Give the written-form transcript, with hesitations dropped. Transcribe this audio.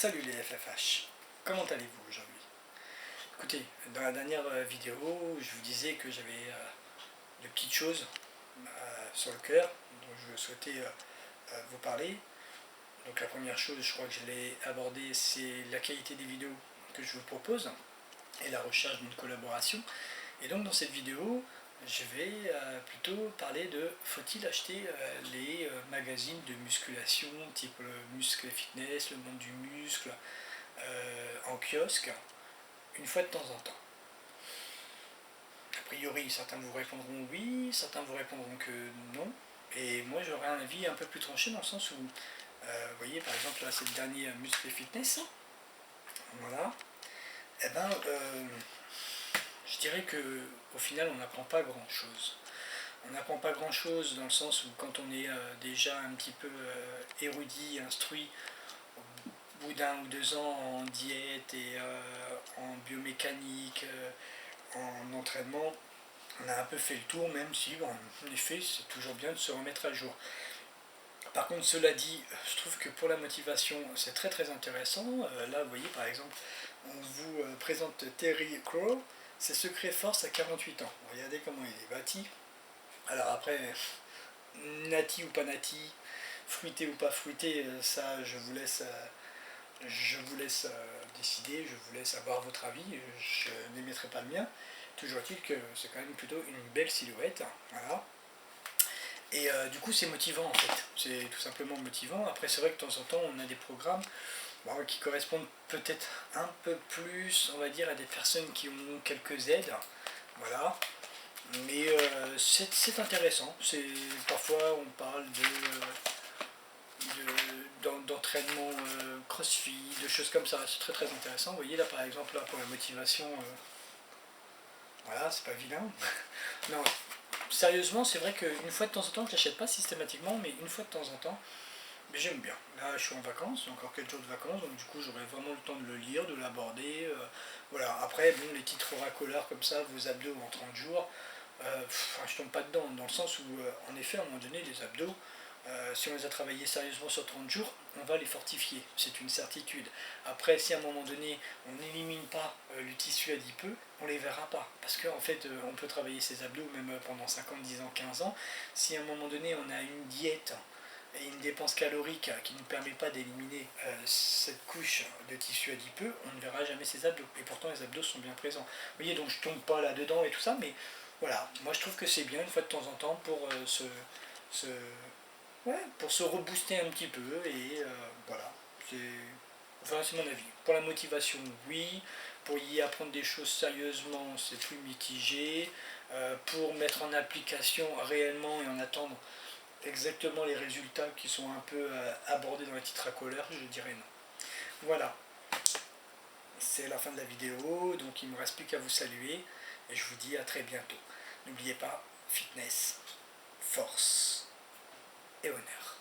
Salut les FFH, comment allez-vous aujourd'hui? Écoutez, dans la dernière vidéo, je vous disais que j'avais de petites choses sur le cœur dont je souhaitais vous parler. Donc la première chose, je crois que je l'ai abordée, c'est la qualité des vidéos que je vous propose et la recherche d'une collaboration. Et donc dans cette vidéo, je vais plutôt parler de faut-il acheter les magazines de musculation type le Muscle Fitness, le Monde du Muscle, en kiosque, une fois de temps en temps. A priori, certains vous répondront oui, certains vous répondront que non. Et moi j'aurais un avis un peu plus tranché dans le sens où, vous voyez par exemple là c'est le dernier Muscle Fitness, voilà, et ben je dirais que au final on n'apprend pas grand chose. On n'apprend pas grand chose dans le sens où quand on est déjà un petit peu érudit, instruit, au bout d'un ou deux ans en diète et en biomécanique, en entraînement, on a un peu fait le tour, même si, bon, en effet, c'est toujours bien de se remettre à jour. Par contre, cela dit, je trouve que pour la motivation, c'est très très intéressant. Là, vous voyez, par exemple, on vous présente Terry Crow, ses secrets force à 48 ans. Regardez comment il est bâti. Alors après, nati ou pas nati, fruité ou pas fruité, ça, je vous laisse décider, je vous laisse avoir votre avis, je n'émettrai pas le mien. Toujours est-il que c'est quand même plutôt une belle silhouette, voilà. Et du coup c'est motivant en fait, c'est tout simplement motivant. Après c'est vrai que de temps en temps on a des programmes qui correspondent peut-être un peu plus, on va dire, à des personnes qui ont quelques aides, voilà. Mais c'est intéressant, parfois on parle d'entraînement crossfit, de choses comme ça, c'est très très intéressant. Vous voyez là par exemple là, pour la motivation, voilà, c'est pas vilain. Non, sérieusement c'est vrai qu'une fois de temps en temps je l'achète pas systématiquement, mais une fois de temps en temps, mais j'aime bien. Là je suis en vacances, j'ai encore quelques jours de vacances, donc du coup j'aurai vraiment le temps de le lire, de l'aborder, voilà. Après bon, les titres racoleurs comme ça, vos abdos en 30 jours, je tombe pas dedans, dans le sens où en effet à un moment donné les abdos, si on les a travaillés sérieusement sur 30 jours, on va les fortifier, c'est une certitude. Après, si à un moment donné, on n'élimine pas le tissu adipeux, on ne les verra pas. Parce qu'en fait, on peut travailler ses abdos même pendant 5 ans, 10 ans, 15 ans. Si à un moment donné, on a une diète et une dépense calorique qui ne permet pas d'éliminer cette couche de tissu adipeux, on ne verra jamais ses abdos. Et pourtant, les abdos sont bien présents. Vous voyez, donc je tombe pas là-dedans et tout ça, mais voilà, moi je trouve que c'est bien une fois de temps en temps pour pour se rebooster un petit peu et voilà, c'est mon avis. Pour la motivation, oui. Pour y apprendre des choses sérieusement, c'est plus mitigé. Pour mettre en application réellement et en attendre exactement les résultats qui sont un peu abordés dans les titres à couleur, je dirais non. Voilà, c'est la fin de la vidéo, donc il ne me reste plus qu'à vous saluer et je vous dis à très bientôt. N'oubliez pas, fitness, force et honneur.